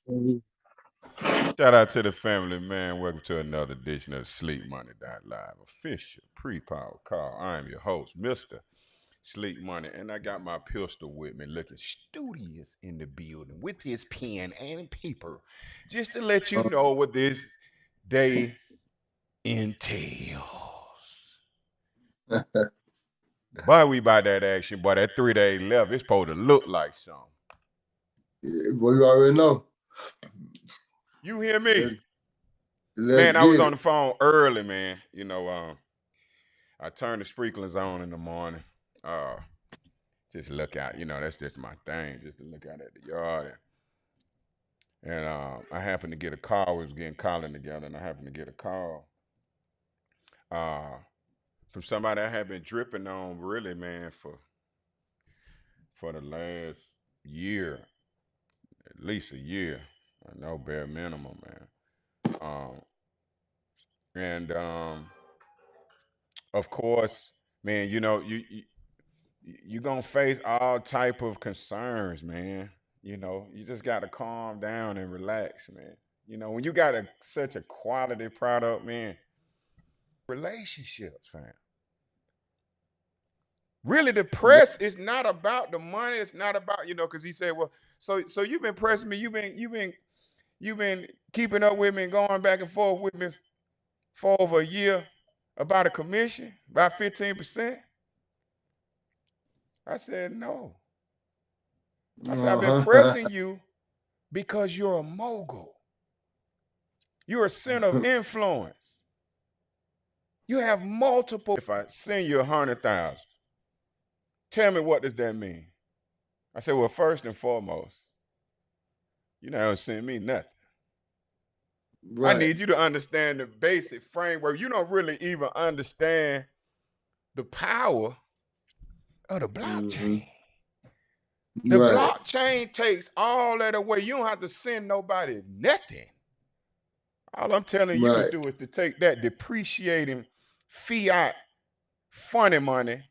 Mhm. Shout out to the family, man. Welcome to another edition of Sleep Money Live, official pre-power call. I am your host, Mr. Sleep Money, and I got my pistol with me, looking studious in the building with his pen and paper, just to let you know what this day entails. Boy, we by that action, boy. That 3 days left, it's supposed to look like something. Yeah, boy, you already know. You hear me? Let's let's Man, I was get on it. the phone early, man. I turn the sprinklers on in the morning. Uh, just look out, that's just my thing, just to look out at the yard. And I happened to get a call. We was getting calling together, and I happened to get a call uh, from somebody I had been dripping on, really, man, for the last year, at least a year. I know bare minimum, man. Um, and of course, man, you're gonna face all type of concerns, man. You just gotta calm down and relax, man. When you got such a quality product, man, relationships, fam. Really, the Yeah, press is not about the money. It's not about, because he said, well, so you've been pressing me, you've been keeping up with me and going back and forth with me for over a year about a commission, about 15%. I said, no. I said, I've been uh-huh. pressing you because you're a mogul. You're a center of influence. You have multiple. If I send you 100,000, tell me, what does that mean? I said, well, first and foremost, you don't send me nothing. I Right. need you to understand the basic framework. You don't really even understand the power of the Mm-hmm. blockchain. The Right. blockchain takes all that away. You don't have to send nobody nothing. All I'm telling you to Right. do is to take that depreciating fiat funny money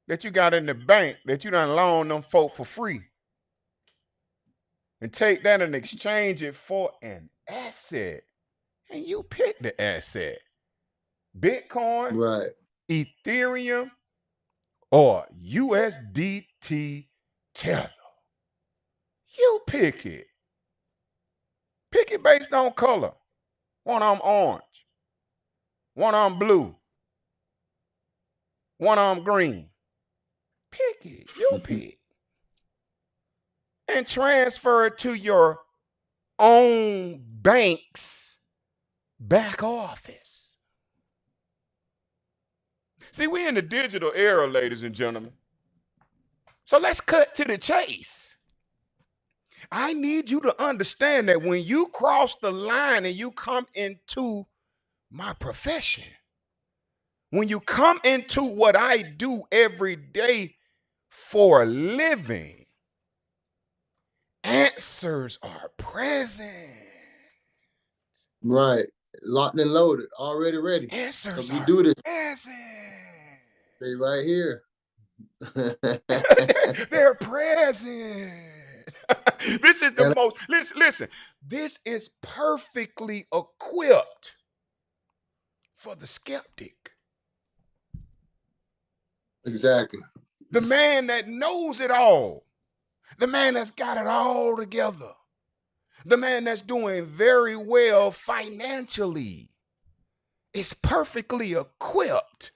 that you got in the bank that you done loan them folk for free, and take that and exchange it for an asset. And you pick the asset: Bitcoin, Right. Ethereum, or USDT Tether. You pick it. Pick it based on color. One of them orange, one of them blue, one of them green. Pick it. You pick. And transfer it to your own bank's back office. See, we're in the digital era, ladies and gentlemen. So let's cut to the chase. I need you to understand that when you cross the line and you come into my profession, when you come into what I do every day for a living, answers are present. Right. Locked and loaded. Already ready. Because Answers we are do this. present. Stay right here. They're present. This is the And most, listen, this is perfectly equipped for the skeptic, exactly. the man that knows it all, the man that's got it all together, the man that's doing very well financially is perfectly equipped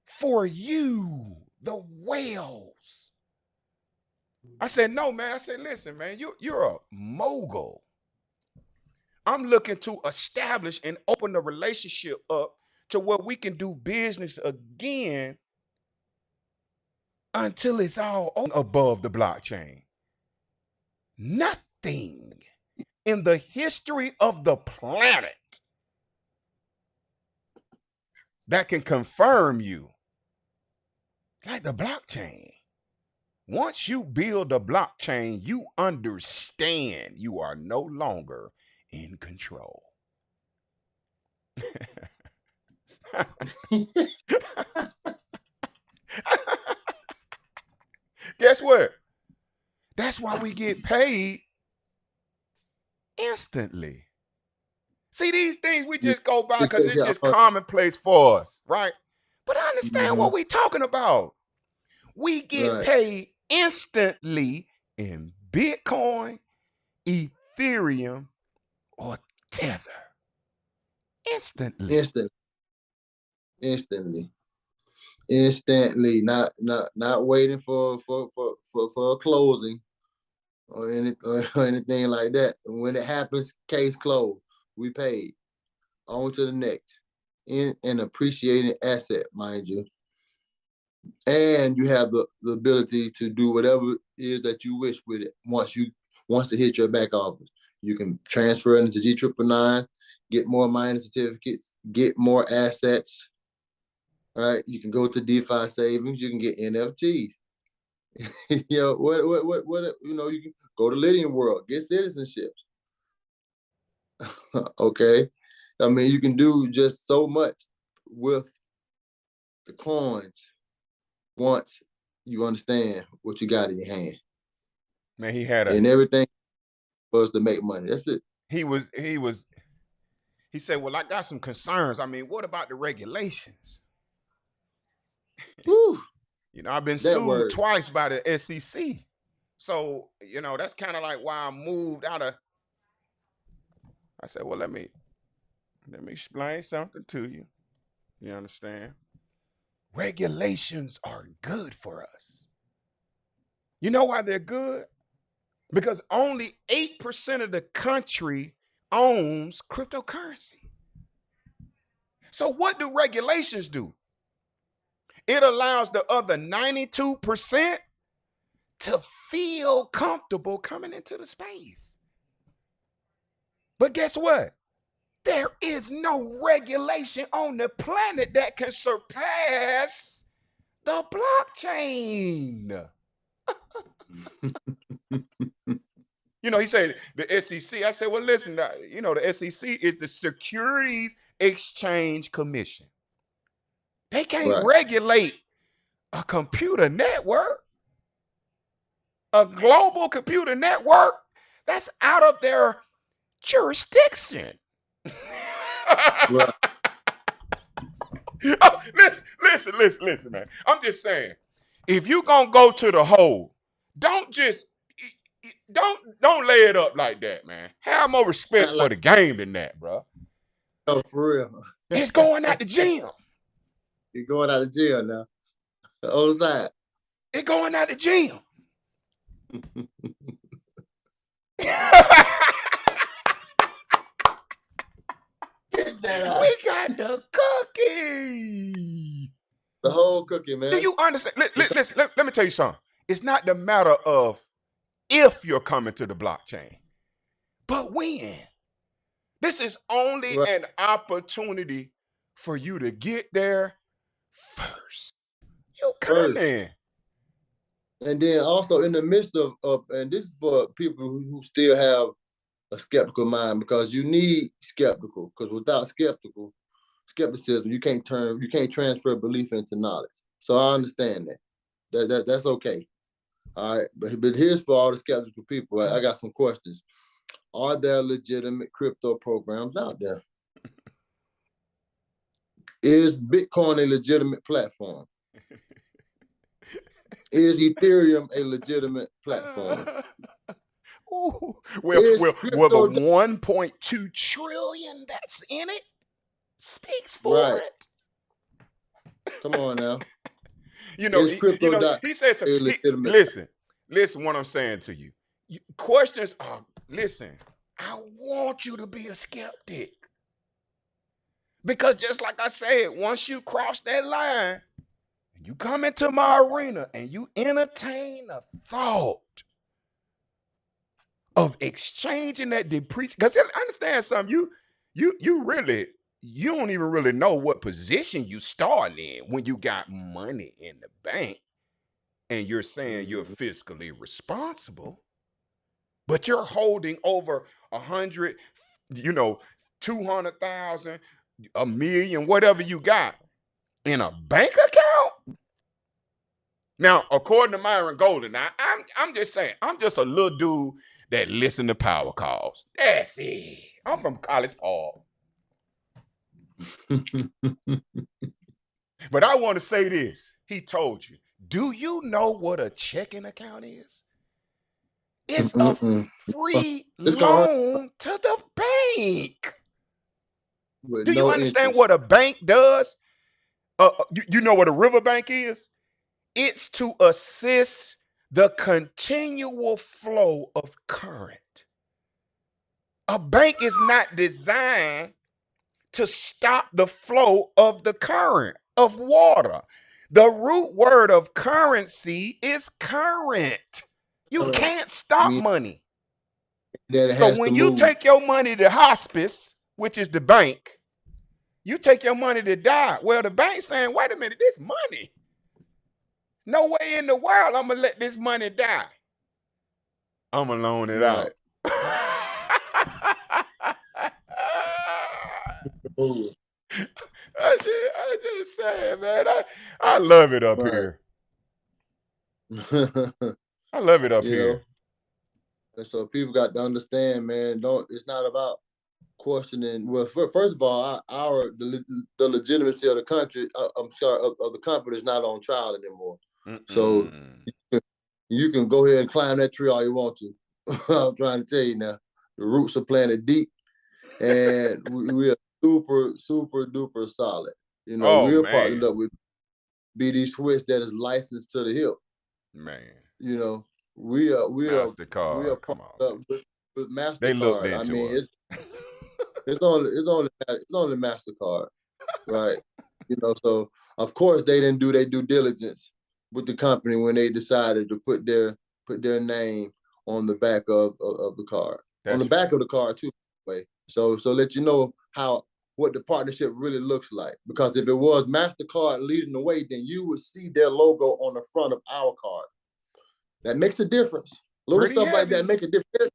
for you, the whales. I said, no, man. I said, listen, man, you're a mogul. I'm looking to establish and open the relationship up to where we can do business again until it's all above the blockchain. Nothing in the history of the planet that can confirm you like the blockchain. Once you build a blockchain, you understand you are no longer in control. Guess what? That's why we get paid instantly. See, these things we just go by because it's just commonplace for us, right? But I understand what we're talking about. We get paid instantly in Bitcoin, Ethereum, or Tether. Instantly. Instantly. Not waiting for a closing or anything like that. And when it happens, case closed. We paid. On to the next. In an appreciating asset, mind you. And you have the ability to do whatever it is that you wish with it once it hit your back office. You can transfer it into G999, get more mining certificates, get more assets. All right, you can go to DeFi savings. You can get NFTs. What you can go to Lydian World, get citizenships. Okay, I mean you can do just so much with the coins once you understand what you got in your hand. Man, he had and everything was to make money. That's it. He said, "Well, I got some concerns. I mean, what about the regulations?" Whew. I've been sued twice by the SEC. So, that's kind of like why I moved out of. I said, well, let me explain something to you. You understand? Regulations are good for us. You know why they're good? Because only 8% of the country owns cryptocurrency. So what do regulations do? It allows the other 92% to feel comfortable coming into the space. But guess what? There is no regulation on the planet that can surpass the blockchain. He said the SEC. I said, well, listen, the SEC is the Securities Exchange Commission. They can't regulate a computer network, a global computer network. That's out of their jurisdiction. Right. Oh, listen, man. I'm just saying, if you gonna go to the hole, don't lay it up like that, man. Have more respect for the game than that, bro. Oh, for real. It's going out the gym. You're going out the gym now. The other side. It's going out the gym. We got the cookie. The whole cookie, man. Do you understand? Listen, let me tell you something. It's not the matter of if you're coming to the blockchain, but when. This is only an opportunity for you to get there first. You coming. And then also in the midst of and this is for people who still have a skeptical mind, because you need skeptical, because without skepticism, you can't transfer belief into knowledge. So I understand that. That's okay. All right, but here's for all the skeptical people. I got some questions. Are there legitimate crypto programs out there? Is Bitcoin a legitimate platform? Is Ethereum a legitimate platform? Ooh, well, the 1.2 trillion that's in it speaks for it. Come on now. He says something. Listen what I'm saying to you. Questions are, listen, I want you to be a skeptic. Because just like I said, once you cross that line, you come into my arena and you entertain a thought of exchanging that depreciation. Because understand something, you don't even really know what position you start in when you got money in the bank and you're saying you're fiscally responsible, but you're holding over 100, 200,000, a million, whatever you got in a bank account. Now, according to Myron Golden, now I'm just saying, I'm just a little dude that listen to power calls. That's it. I'm from College Park. But I want to say this. He told you. Do you know what a checking account is? It's a Mm-mm. free It's gonna earn loan to the bank. with Do you no understand interest. what a bank does? You know what a river bank is? It's to assist the continual flow of current. A bank is not designed to stop the flow of the current of water. The root word of currency is current. You can't stop Mean money. that it So has to when you move. take your money to hospice, which is the bank, you take your money to die. Well, the bank's saying, wait a minute, this money. No way in the world I'm gonna let this money die. I'm gonna loan it Right. out. Move. I just saying, man. I love it up Right. here. I love it up You know, here. and so people got to understand, man. Don't. It's not about questioning. Well, first of all, the legitimacy of the country. I'm sorry, of the company is not on trial anymore. So Mm-mm. you can go ahead and climb that tree all you want to. I'm trying to tell you now. The roots are planted deep, and we are super, super duper solid. You know, Oh we're partnered man, up with BD Swiss that is licensed to the hip. man. You know, we are Mastercard, come on, partnered man. up with They looked Mastercard. I into mean, us. it's only Mastercard, right? You know, so of course they didn't do their due diligence with the company when they decided to put their name on the back of the card, on the That's back of the card too. Way so let you know how what the partnership really looks like. Because if it was Mastercard leading the way, then you would see their logo on the front of our card. That makes a difference. Little pretty stuff like that heavy, make a difference.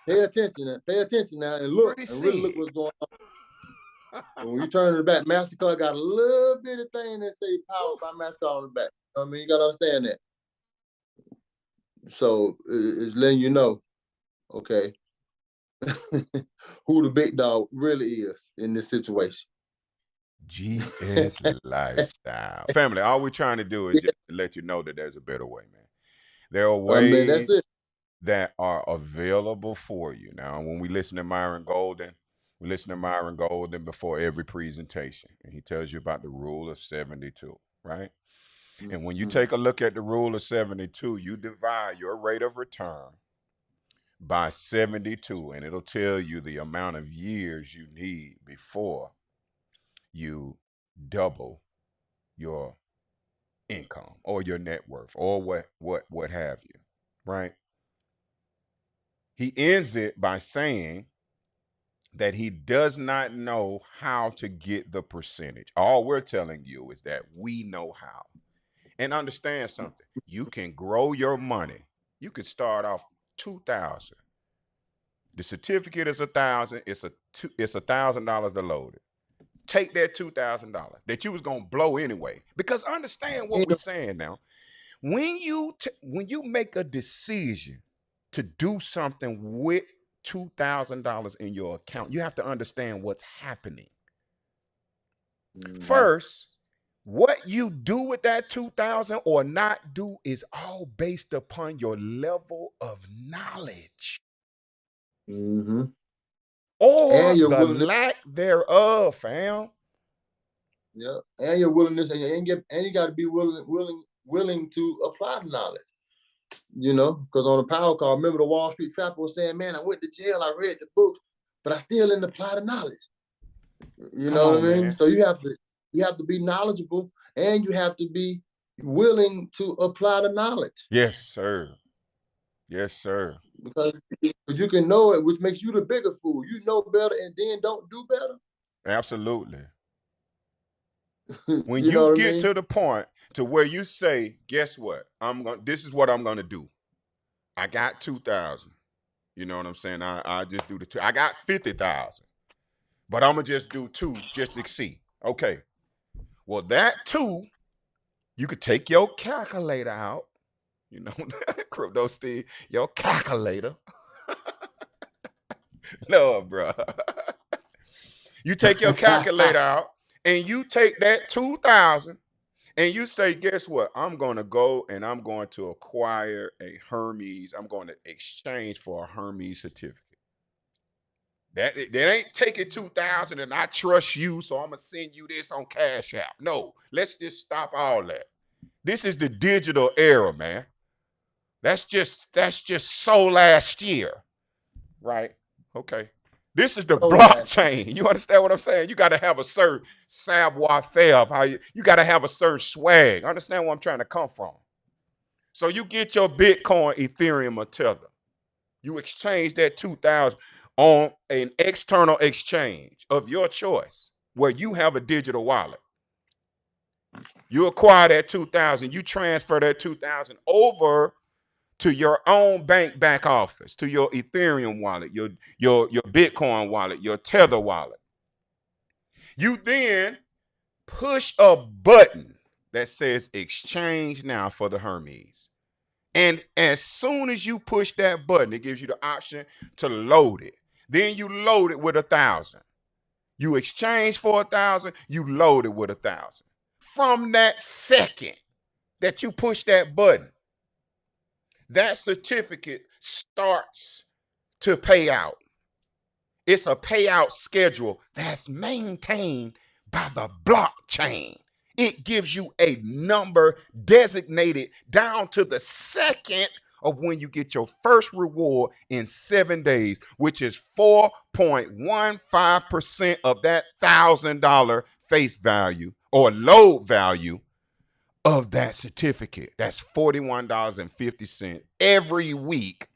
Pay attention now, and look pretty and really look sick. what's going on. And when you turn it back, Mastercard got a little bit of thing that say "Powered by Mastercard" on the back. I mean, you gotta understand that. So it's letting you know, okay, who the big dog really is in this situation. GS lifestyle. Family, all we're trying to do is just to let you know that there's a better way, man. There are I mean, that's it. ways that are available for you. Now, when we listen to Myron Golden, we listen to Myron Golden before every presentation, and he tells you about the rule of 72, right? And when you Mm-hmm. take a look at the rule of 72, you divide your rate of return by 72, and it'll tell you the amount of years you need before you double your income or your net worth or what have you, right? He ends it by saying that he does not know how to get the percentage. All we're telling you is that we know how. And understand something. You can grow your money. You can start off 2,000. The certificate is 1,000. It's $1,000 to load it. Take that $2,000 that you was gonna blow anyway. Because understand what we're saying now. When you make a decision to do something with $2,000 in your account, you have to understand what's happening. Mm-hmm. First, what you do with that 2,000 or not do is all based upon your level of knowledge Mm-hmm. or And your the willingness, lack thereof, fam. yeah, and your willingness, and you got to be willing to apply the knowledge. You know, because on the power card, remember the Wall Street Trapper was saying, "Man, I went to jail, I read the books, but I still didn't apply the knowledge." You Come know what on, I mean? man. So you have to be knowledgeable, and you have to be willing to apply the knowledge, Yes, sir. Yes, sir. because you can know it, which makes you the bigger fool. You know better and then don't do better. Absolutely. When You you know what I get mean? to the point to where you say, guess what? This is what I'm gonna do. I got 2,000. You know what I'm saying? I just do the two. I got 50,000. But I'm gonna just do two just to see. Okay. Well, that two You could take your calculator out, you know, crypto Steve, your calculator. No, bro. You take your calculator out and you take that 2,000 and you say, guess what? I'm going to go and I'm going to acquire a Hermes. I'm going to exchange for a Hermes certificate. That ain't taking 2,000 and I trust you, so I'm going to send you this on Cash App. No, let's just stop all that. This is the digital era, man. That's just so last year, right? Okay. This is the So last. blockchain. You understand what I'm saying? You got to have a certain savoir faire of how you got to have a certain swag. Understand where I'm trying to come from? So you get your Bitcoin, Ethereum, or Tether. You exchange that 2,000 on an external exchange of your choice where you have a digital wallet. You acquire that 2,000, you transfer that 2,000 over to your own bank back office, to your Ethereum wallet, your Bitcoin wallet, your Tether wallet. You then push a button that says exchange now for the Hermes. And as soon as you push that button, it gives you the option to load it. Then you load it with 1,000. You exchange for 1,000, you load it with 1,000. From that second that you push that button, that certificate starts to pay out. It's a payout schedule that's maintained by the blockchain. It gives you a number designated down to the second of when you get your first reward in 7 days, which is 4.15% of that $1,000 face value or load value of that certificate. That's $41.50 every week.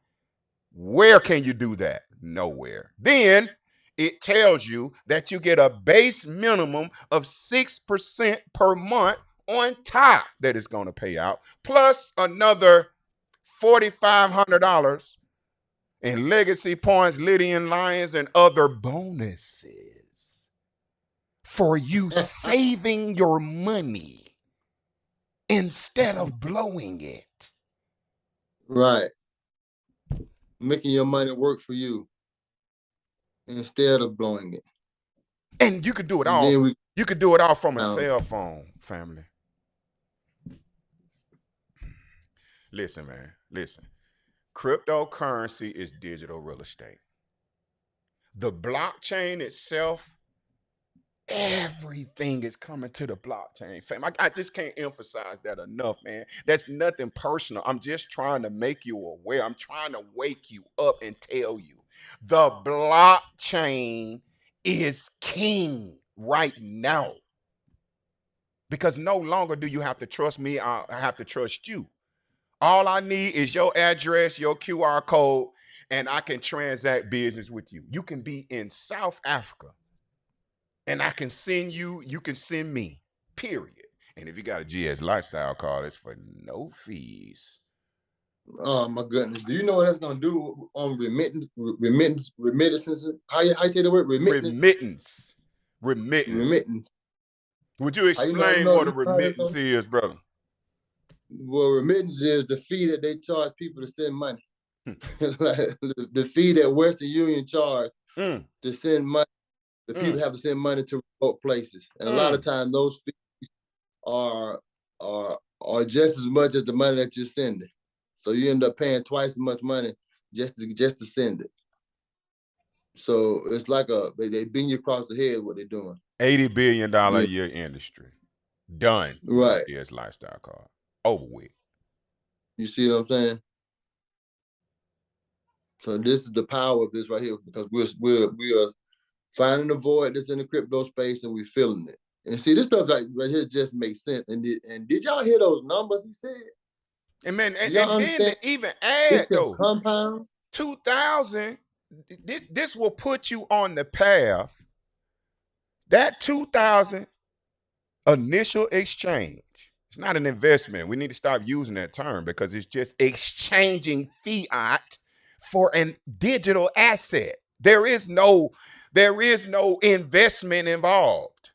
Where can you do that? Nowhere. Then it tells you that you get a base minimum of 6% per month on top that it's going to pay out, plus another $4,500 in legacy points, Lydian Lions, and other bonuses for you saving your money instead of blowing it. Right. Making your money work for you instead of blowing it. And you could do it And all. then You could do it all from a cell phone, family. Listen, man. Listen. Cryptocurrency is digital real estate. The blockchain itself, everything is coming to the blockchain, fam. I just can't emphasize that enough, man. That's nothing personal. I'm just trying to make you aware. I'm trying to wake you up and tell you the blockchain is king right now. Because no longer do you have to trust me, I have to trust you. All I need is your address, your QR code, and I can transact business with you. You can be in South Africa, and I can send you, you can send me, period. And if you got a GS lifestyle card, it's for no fees. Oh my goodness! Do you know what that's gonna do on remittances? How you say the word remittance? Remittance. Would you How explain what a remittance is, brother? Well, remittance is the fee that they charge people to send money. Like the fee that Western Union charge to send money. The people have to send money to remote places, and a lot of times those fees are just as much as the money that you're sending. So you end up paying twice as much money just to send it. So it's like they bring you across the head what they're doing. $80 billion a year industry. Done. Right. Yes, lifestyle card. Over with. You see what I'm saying? So this is the power of this right here, because we are finding a void that's in the crypto space and we're filling it. And see, this stuff right here just makes sense. And did y'all hear those numbers he said? And man, and then to even add though, compound 2,000. This will put you on the path. That 2,000 initial exchange. It's not an investment. We need to stop using that term because it's just exchanging fiat for a digital asset. There is no investment involved.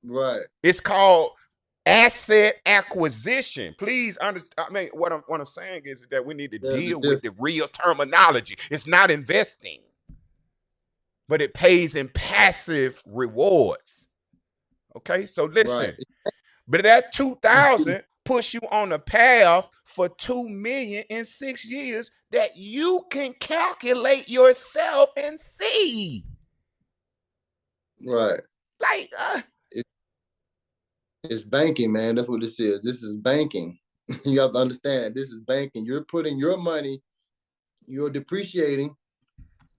Right. It's called Asset acquisition. Please understand. I mean, what I'm saying is that we need to There's a deal with difference. the real terminology. It's not investing, but it pays in passive rewards. Okay, so Right. listen, but that 2,000 puts you on a path for 2 million in 6 years that you can calculate yourself and see. Right. Like, It, it's banking, man. That's what this is. This is banking. You have to understand. This is banking. You're putting your money, you're depreciating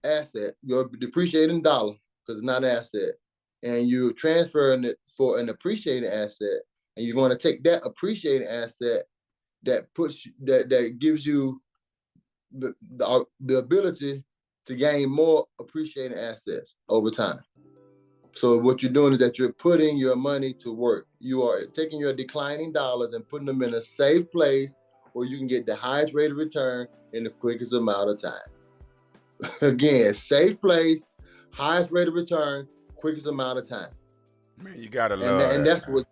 asset, you're depreciating dollar because it's not an asset, and you're transferring it for an appreciating asset, and you're going to take that appreciating asset that gives you the ability to gain more appreciating assets over time. So what you're doing is that you're putting your money to work. You are taking your declining dollars and putting them in a safe place where you can get the highest rate of return in the quickest amount of time. Again, safe place, highest rate of return, quickest amount of time. man, you gotta And love and that, that's man. what's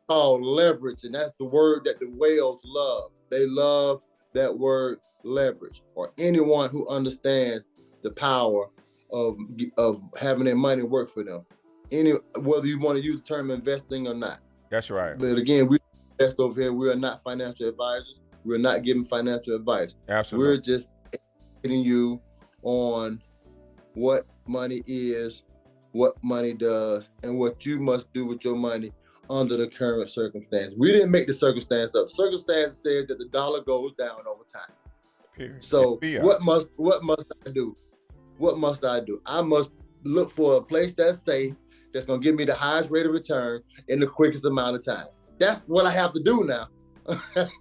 called leverage. And that's the word that the whales love. They love that word leverage, or anyone who understands the power of having their money work for them. Whether you want to use the term investing or not. That's right. But again, we invest over here. We are not financial advisors. We're not giving financial advice. Absolutely. We're just educating you on what money is, what money does, and what you must do with your money under the current circumstance. We didn't make the circumstance up. Circumstance says that the dollar goes down over time. Period. So Yeah. what must I do? What must I do? I must look for a place that's safe, that's gonna give me the highest rate of return in the quickest amount of time. That's what I have to do now.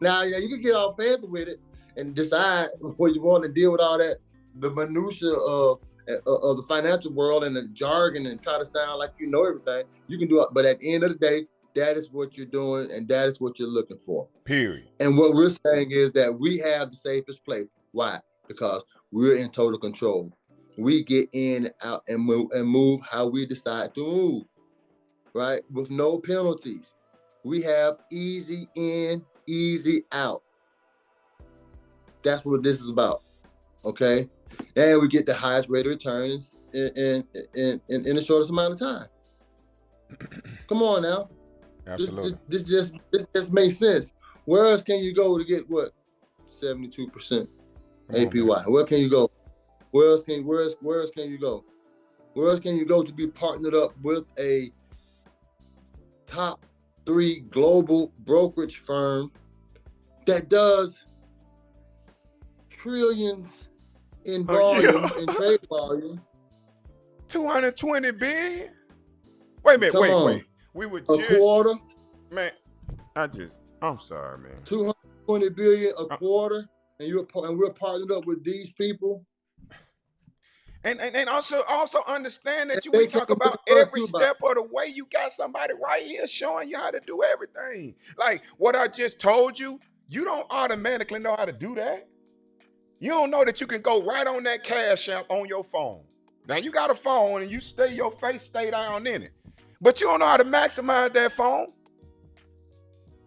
Now, you can get all fancy with it and decide where you want to deal with all that, the minutia of the financial world and the jargon, and try to sound like you know everything. You can do it, but at the end of the day, that is what you're doing, and that is what you're looking for. Period. And what we're saying is that we have the safest place. Why? Because we're in total control. We get in, out, and move how we decide to move, right? With no penalties. We have easy in, easy out. That's what this is about, okay? And we get the highest rate of returns in the shortest amount of time. Come on now. Absolutely. This just makes sense. Where else can you go to get what? 72% APY. Where can you go? Where else can you go? Where else can you go to be partnered up with a top 3 global brokerage firm that does trillions in volume, in trade volume? 220 billion? Wait a minute, Come on. wait. We were a quarter? Man, I'm sorry, man. 220 billion a quarter, and we're partnered up with these people. And also understand that we talk about every step of the way. You got somebody right here showing you how to do everything. Like what I just told you, you don't automatically know how to do that. You don't know that you can go right on that Cash App on your phone. Now you got a phone and your face stay down in it. But you don't know how to maximize that phone.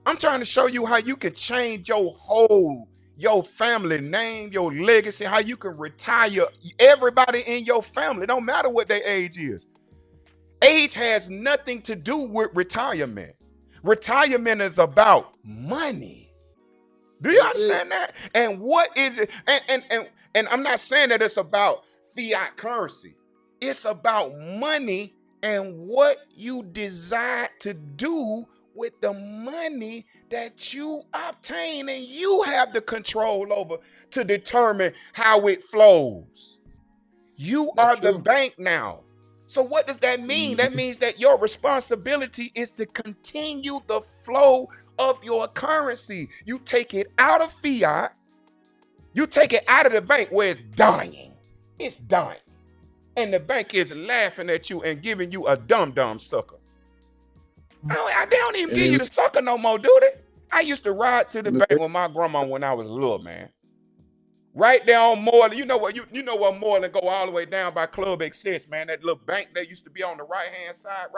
I'm trying to show you how you can change your family name, your legacy, how you can retire everybody in your family, no matter what their age is. Age has nothing to do with retirement. Retirement is about money. Do you understand that? And what is it? And I'm not saying that it's about fiat currency. It's about money and what you decide to do with the money that you obtain, and you have the control over to determine how it flows. You are the bank now. So what does that mean? That means that your responsibility is to continue the flow of your currency. You take it out of fiat. You take it out of the bank where it's dying. It's dying. And the bank is laughing at you and giving you a dumb sucker. They don't even give you the sucker no more, do they? I used to ride to the bank with my grandma when I was little, man. Right there on Moreland. You know what? You know where Moreland go all the way down by Club Excess, man. That little bank that used to be on the right hand side,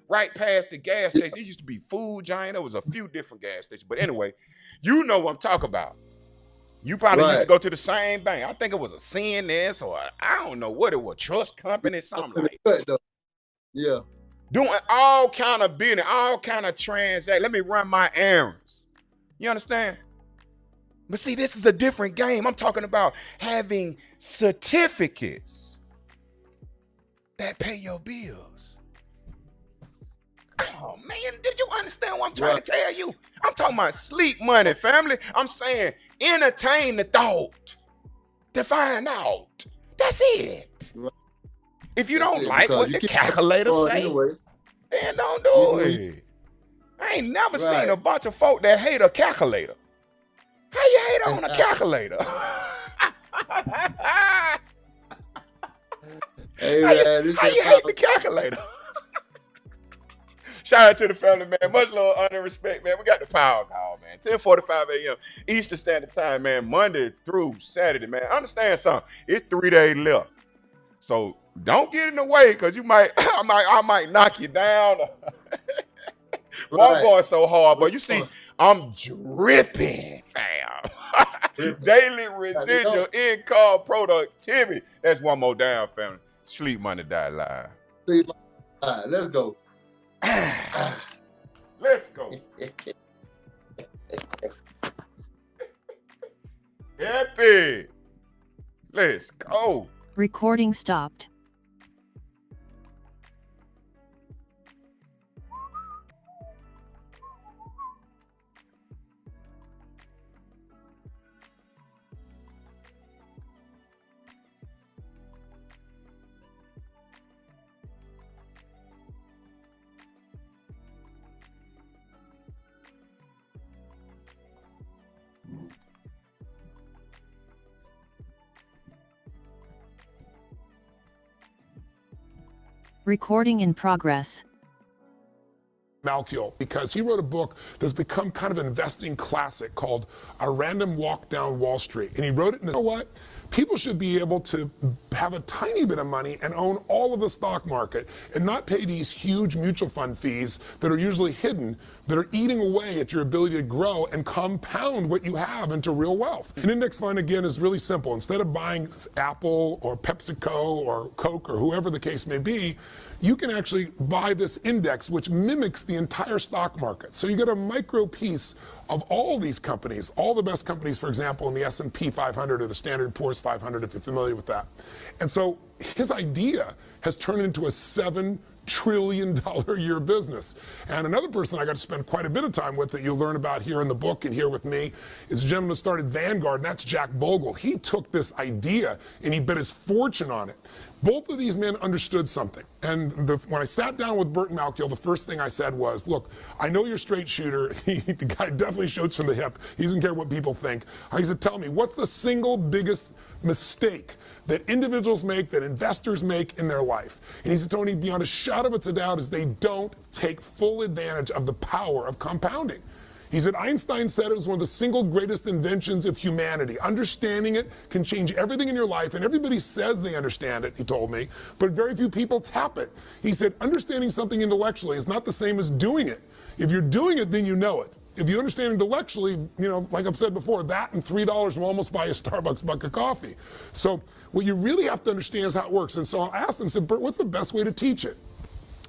right past the gas Yeah. station. It used to be Food Giant. There was a few different gas stations, but anyway, you know what I'm talking about. You probably used to Right. go to the same bank. I think it was a CNS or I don't know what it was, trust company, something like that. Yeah. Doing all kind of business, all kind of transactions. Let me run my errands. You understand? But see, this is a different game. I'm talking about having certificates that pay your bills. Oh man, did you understand what I'm trying to tell you? I'm talking about sleep money, family. I'm saying entertain the thought to find out. That's it. Right. If you That's don't it, like because what you the keep calculator say, anyway. then don't You do know, it. I ain't never seen right. a bunch of folk that hate a calculator. How you hate on a calculator? Hey man, this How you that hate power. the calculator? Shout out to the family, man. Much love, honor, and respect, man. We got the power call, man. 10:45 a.m. Eastern Standard Time, man. Monday through Saturday, man. Understand something? It's 3 days left. So don't get in the way, because you might, I might knock you down. Won't Right. going so hard, but you see, I'm dripping, fam. Daily residual income productivity. That's one more down, family. Sleep money, die live. All right, let's go. Let's go. Happy. Let's go. Recording stopped. Recording in progress. Malkiel, because he wrote a book that's become kind of an investing classic called A Random Walk Down Wall Street. And he wrote it in, you know what? People should be able to have a tiny bit of money and own all of the stock market and not pay these huge mutual fund fees that are usually hidden, that are eating away at your ability to grow and compound what you have into real wealth. An index fund, again, is really simple. Instead of buying Apple or PepsiCo or Coke or whoever the case may be, you can actually buy this index, which mimics the entire stock market. So you get a micro piece of all these companies, all the best companies, for example, in the S&P 500 or the Standard & Poor's 500, if you're familiar with that. And so his idea has turned into a $7 trillion a year business. And another person I got to spend quite a bit of time with that you'll learn about here in the book and here with me is a gentleman who started Vanguard, and that's Jack Bogle. He took this idea and he bet his fortune on it. Both of these men understood something. And when I sat down with Burt Malkiel, the first thing I said was, look, I know you're a straight shooter. The guy definitely shoots from the hip. He doesn't care what people think. I said, tell me, what's the single biggest mistake that individuals make, that investors make in their life? And he said, Tony, beyond a shadow of a doubt, is they don't take full advantage of the power of compounding. He said, Einstein said it was one of the single greatest inventions of humanity. Understanding it can change everything in your life, and everybody says they understand it, he told me, but very few people tap it. He said, understanding something intellectually is not the same as doing it. If you're doing it, then you know it. If you understand intellectually, you know, like I've said before, that and $3 will almost buy a Starbucks mug of coffee. So what you really have to understand is how it works. And so I asked him, I said, Bert, what's the best way to teach it?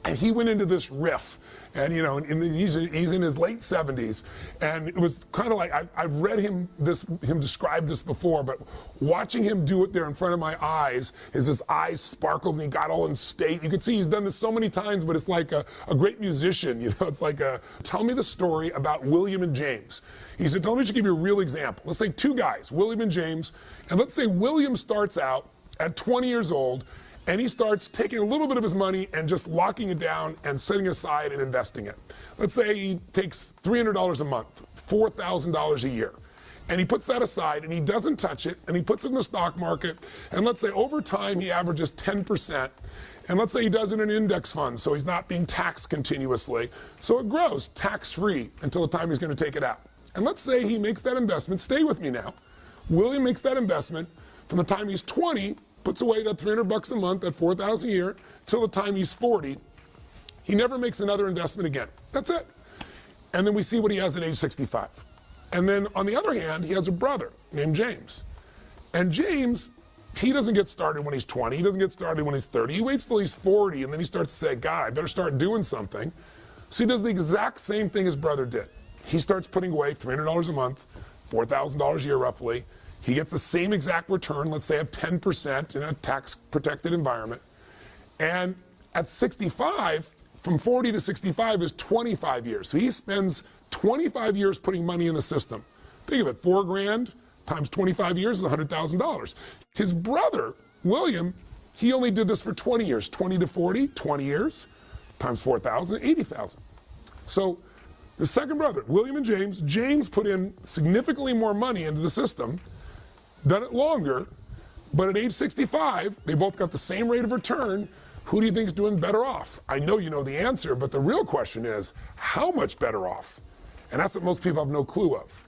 And he went into this riff. And, you know, he's in his late 70s. And it was kind of like, I've read him describe this before, but watching him do it there in front of my eyes, his eyes sparkled and he got all in state. You can see he's done this so many times, but it's like a great musician, you know, it's like tell me the story about William and James. He said, tell me, to give you a real example. Let's say two guys, William and James, and let's say William starts out at 20 years old, and he starts taking a little bit of his money and just locking it down and setting aside and investing it. Let's say he takes $300 a month, $4,000 a year. And he puts that aside and he doesn't touch it and he puts it in the stock market. And let's say over time he averages 10%. And let's say he does it in an index fund, so he's not being taxed continuously. So it grows tax-free until the time he's going to take it out. And let's say he makes that investment, stay with me now. William makes that investment from the time he's 20, puts away that $300 a month, that $4,000 a year, till the time he's 40. He never makes another investment again. That's it. And then we see what he has at age 65. And then on the other hand, he has a brother named James. And James, he doesn't get started when he's 20. He doesn't get started when he's 30. He waits till he's 40, and then he starts to say, God, I better start doing something. So he does the exact same thing his brother did. He starts putting away $300 a month, $4,000 a year roughly. He gets the same exact return, let's say of 10% in a tax-protected environment. And at 65, from 40 to 65 is 25 years. So he spends 25 years putting money in the system. Think of it, $4,000 times 25 years is $100,000. His brother, William, he only did this for 20 years. 20 to 40, 20 years, times 4,000, 80,000. So the second brother, William and James put in significantly more money into the system, done it longer, but at age 65, they both got the same rate of return. Who do you think is doing better off? I know you know the answer, but the real question is, how much better off? And that's what most people have no clue of.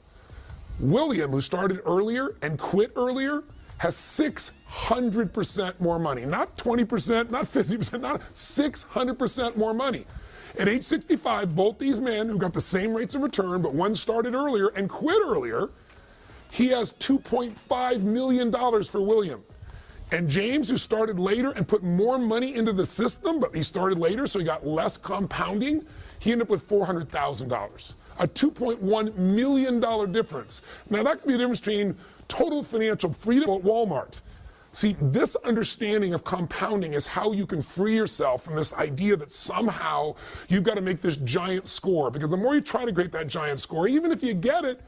William, who started earlier and quit earlier, has 600% more money. Not 20%, not 50%, not 600% more money. At age 65, both these men who got the same rates of return, but one started earlier and quit earlier, he has $2.5 million for William. And James, who started later and put more money into the system, but he started later, so he got less compounding, he ended up with $400,000. A $2.1 million difference. Now that could be the difference between total financial freedom at Walmart. See, this understanding of compounding is how you can free yourself from this idea that somehow you've got to make this giant score. Because the more you try to create that giant score, even if you get it,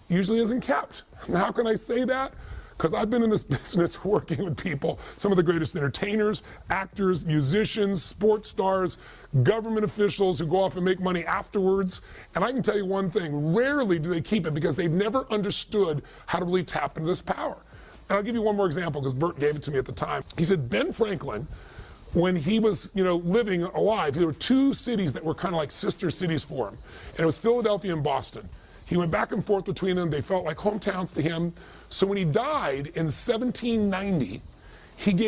usually isn't kept. And how can I say that? Because I've been in this business working with people, some of the greatest entertainers, actors, musicians, sports stars, government officials who go off and make money afterwards. And I can tell you one thing, rarely do they keep it because they've never understood how to really tap into this power. And I'll give you one more example because Bert gave it to me at the time. He said Ben Franklin, when he was living alive, there were two cities that were kind of like sister cities for him. And it was Philadelphia and Boston. He went back and forth between them. They felt like hometowns to him. So when he died in 1790, he gave